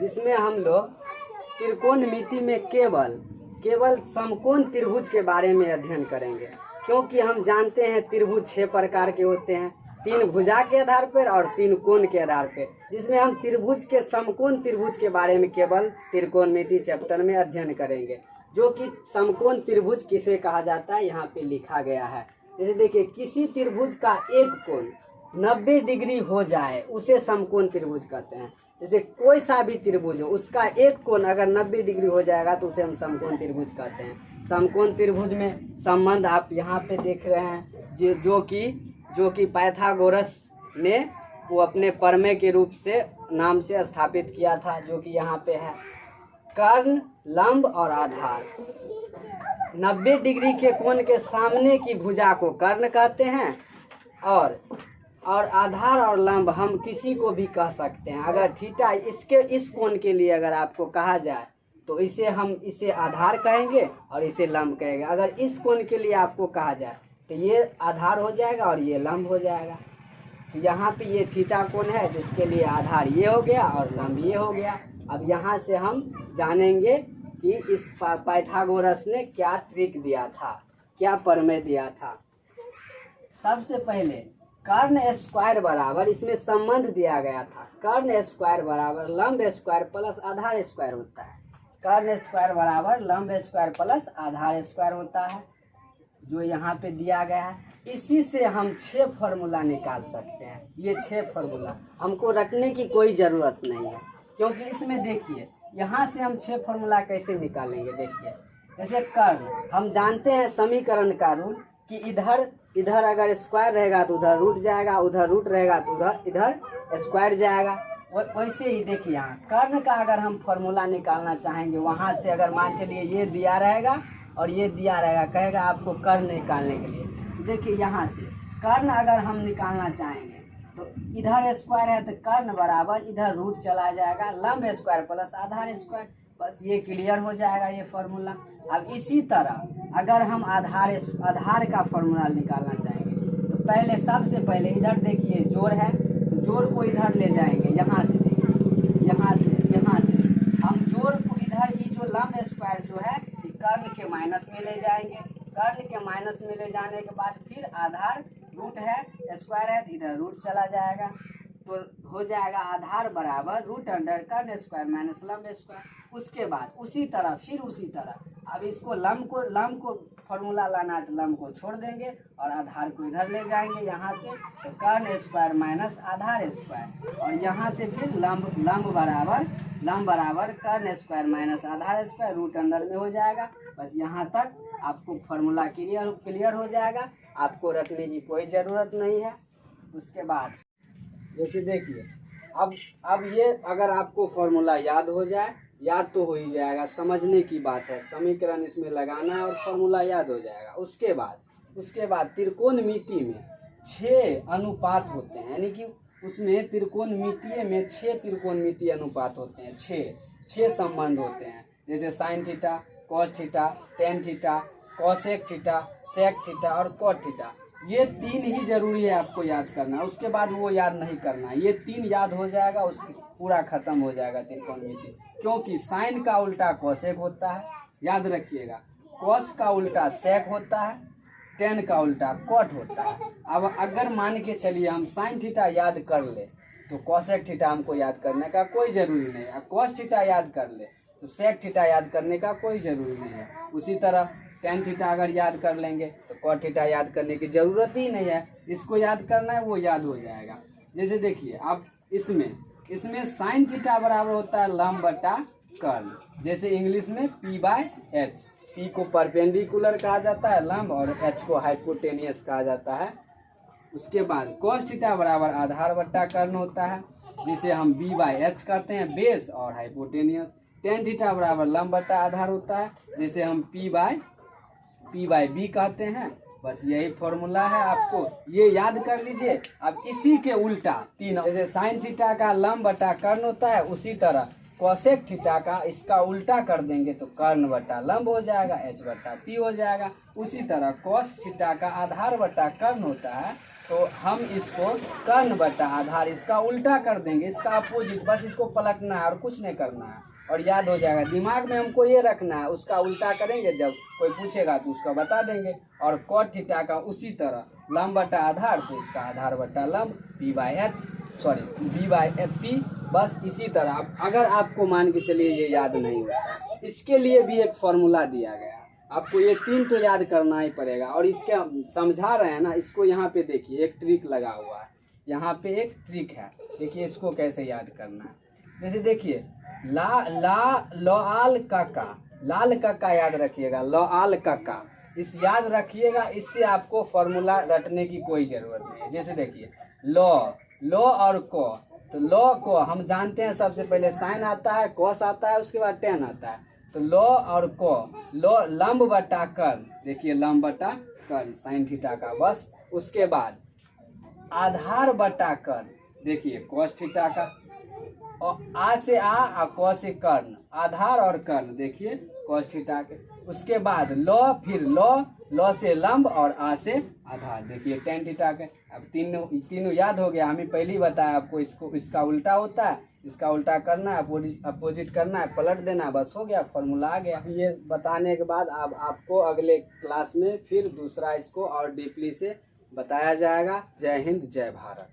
जिसमें हम लोग त्रिकोणमिति में केवल समकोण त्रिभुज के बारे में अध्ययन करेंगे, क्योंकि हम जानते हैं त्रिभुज 6 प्रकार के होते हैं, 3 भुजा के आधार पर और 3 कोण के आधार पर, जिसमें हम त्रिभुज के समकोण त्रिभुज के बारे में केवल त्रिकोणमिति चैप्टर में अध्ययन करेंगे। जो कि समकोण त्रिभुज किसे कहा जाता है यहाँ पे लिखा गया है। जैसे देखिए, किसी त्रिभुज का एक कोण 90 डिग्री हो जाए उसे समकोण त्रिभुज कहते हैं। जैसे कोई सा भी त्रिभुज हो, उसका एक कोण अगर 90 डिग्री हो जाएगा तो उसे हम समकोण त्रिभुज कहते हैं। समकोण त्रिभुज में संबंध आप यहाँ पे देख रहे हैं, जो कि पाइथागोरस ने वो अपने प्रमेय के रूप से नाम से स्थापित किया था, जो कि यहाँ पे है। कर्ण, लंब और आधार। 90 डिग्री के कोण के सामने की भुजा को कर्ण कहते हैं, और आधार और लंब हम किसी को भी कह सकते हैं। अगर थीटा इस कोण के लिए अगर आपको कहा जाए तो इसे आधार कहेंगे और इसे लंब कहेंगे। अगर इस कोण के लिए आपको कहा जाए तो ये आधार हो जाएगा और ये लंब हो जाएगा। तो यहाँ पे ये थीटा कोण है, जिसके लिए आधार ये हो गया और लंब ये हो गया। अब यहाँ से हम जानेंगे कि इस पाइथागोरस ने क्या ट्रिक दिया था, क्या प्रमेय दिया था। सबसे पहले कर्ण स्क्वायर बराबर, इसमें संबंध दिया गया था, कर्ण स्क्वायर बराबर लंब स्क्वायर प्लस आधार स्क्वायर होता है। कर्ण स्क्वायर बराबर लंब स्क्वायर प्लस आधार स्क्वायर होता है, जो यहाँ पे दिया गया है। इसी से हम 6 फॉर्मूला निकाल सकते हैं। ये 6 फॉर्मूला हमको रखने की कोई ज़रूरत नहीं है, क्योंकि इसमें देखिए यहाँ से हम 6 फॉर्मूला कैसे निकालेंगे। देखिए, जैसे कर्ण, हम जानते हैं समीकरण का रूल कि इधर अगर स्क्वायर रहेगा तो उधर रूट जाएगा, उधर रूट रहेगा तो इधर स्क्वायर जाएगा। और वैसे ही देखिए, यहाँ कर्ण का अगर हम फॉर्मूला निकालना चाहेंगे, वहाँ से अगर मान चलिए ये दिया रहेगा और ये दिया रहेगा, कहेगा आपको कर्ण निकालने के लिए। तो देखिए, यहाँ से कर्ण अगर हम निकालना चाहेंगे तो इधर स्क्वायर है तो कर्ण बराबर इधर रूट चला जाएगा, लंब स्क्वायर प्लस आधार स्क्वायर। बस ये क्लियर हो जाएगा ये फॉर्मूला। अब इसी तरह अगर हम आधार का फॉर्मूला निकालना चाहेंगे तो सबसे पहले इधर देखिए जोड़ है, तो जोड़ को इधर ले जाएंगे। यहाँ से देखिए, यहाँ से हम जोड़ को इधर ही जो लंब स्क्वायर जो है कर्ण के माइनस में ले जाएंगे। कर्ण के माइनस में ले जाने के बाद फिर आधार रूट है, स्क्वायर है तो इधर रूट चला जाएगा, तो हो जाएगा आधार बराबर रूट अंडर कर्ण स्क्वायर माइनस लंब स्क्वायर। उसके बाद उसी तरह अब इसको लंब को फॉर्मूला लाना है तो लंब को छोड़ देंगे और आधार को इधर ले जाएंगे यहाँ से, तो कर्ण स्क्वायर माइनस आधार स्क्वायर, और यहाँ से फिर लंब बराबर कर्ण स्क्वायर माइनस आधार स्क्वायर रूट अंडर में हो जाएगा। बस यहाँ तक आपको फॉर्मूला क्लियर हो जाएगा, आपको रटने की कोई ज़रूरत नहीं है। उसके बाद जैसे देखिए, अब ये अगर आपको फॉर्मूला याद हो जाए, याद तो हो ही जाएगा, समझने की बात है, समीकरण इसमें लगाना है और फॉर्मूला याद हो जाएगा। उसके बाद त्रिकोणमिति में 6 अनुपात होते हैं, यानी कि उसमें त्रिकोणमिति में 6 त्रिकोणमिति अनुपात होते हैं, 6 संबंध होते हैं। जैसे sine theta, cos theta, tan theta, cosec theta, sec theta और कॉट थीटा। ये 3 ही जरूरी है आपको याद करना, उसके बाद वो याद नहीं करना। ये 3 याद हो जाएगा, उसकी पूरा खत्म हो जाएगा त्रिकोणमिति। क्योंकि साइन का उल्टा कॉसेक होता है, याद रखिएगा, कॉस का उल्टा सेक होता है, टेन का उल्टा कॉट होता है। अब अगर मान के चलिए हम साइन थीटा याद कर ले तो कॉसेक थीटा हमको याद करने का कोई जरूरी नहीं है, कॉस थीटा याद कर ले तो सेक थीटा याद करने का कोई जरूरी नहीं है। उसी तरह टेन थीटा अगर याद कर लेंगे तो कॉट थीटा याद करने की जरूरत ही नहीं है, इसको याद करना है वो याद हो जाएगा। जैसे देखिए, अब इसमें साइन थीटा बराबर होता है लंब बटा कर्ल, जैसे इंग्लिश में P/H। P को परपेंडिकुलर कहा जाता है लंब, और H को हाइपोटेनियस कहा जाता है। उसके बाद cos थीटा बराबर आधार बट्टा कर्ण होता है, जिसे हम B/H कहते हैं, बेस और हाइपोटेनियस। टेन थीटा बराबर लंब बट्टा आधार होता है, जिसे हम P/B कहते हैं। बस यही फॉर्मूला है, आपको ये याद कर लीजिए। अब इसी के उल्टा 3, जैसे साइन थीटा का लंब बटा कर्ण होता है, उसी तरह कॉसेक थीटा का इसका उल्टा कर देंगे तो कर्ण बटा लंब हो जाएगा, H बटा P हो जाएगा। उसी तरह कॉस थीटा का आधार बटा कर्ण होता है, तो हम इसको कर्ण बटा आधार इसका उल्टा कर देंगे, इसका अपोजिट, बस इसको पलटना है और कुछ नहीं करना है और याद हो जाएगा। दिमाग में हमको ये रखना है, उसका उल्टा करेंगे, जब कोई पूछेगा तो उसका बता देंगे। और cot थीटा का उसी तरह लंब बटा आधार, तो इसका आधार बटा लंब v बाई एफ पी, बस इसी तरह। अगर आपको मान के चलिए ये याद नहीं होता, इसके लिए भी एक फॉर्मूला दिया गया, आपको ये 3 तो याद करना ही पड़ेगा। और इसके समझा रहे हैं ना, इसको यहाँ पे देखिए एक ट्रिक लगा हुआ है, यहाँ पे एक ट्रिक है, देखिए इसको कैसे याद करना है। जैसे देखिए लाल काका, लाल काका याद रखिएगा, लाल काका, इस याद रखिएगा, इससे आपको फॉर्मूला रटने की कोई ज़रूरत नहीं है। जैसे देखिए लो और को, तो लो को हम जानते हैं सबसे पहले साइन आता है, कॉस आता है, उसके बाद टेन आता है। तो लो और को, लो लंब बटा कर्ण, देखिए लंब बटा कर्ण साइन थीटा का, बस। उसके बाद आधार बटा कर्ण, देखिए कॉस थीटा का, और आ से आ और क से कर्ण, आधार और कर्ण देखिए कॉस थीटा के। उसके बाद लो, फिर लो से लंब और आ से आधार, देखिए टेन थीटा के। अब तीनों याद हो गया, हमें पहले ही बताया आपको, इसका उल्टा होता है, इसका उल्टा करना है, अपोजिट करना है, पलट देना, बस हो गया, फॉर्मूला आ गया। ये बताने के बाद अब आपको अगले क्लास में फिर दूसरा इसको और डीपली से बताया जाएगा। जय हिंद, जय भारत।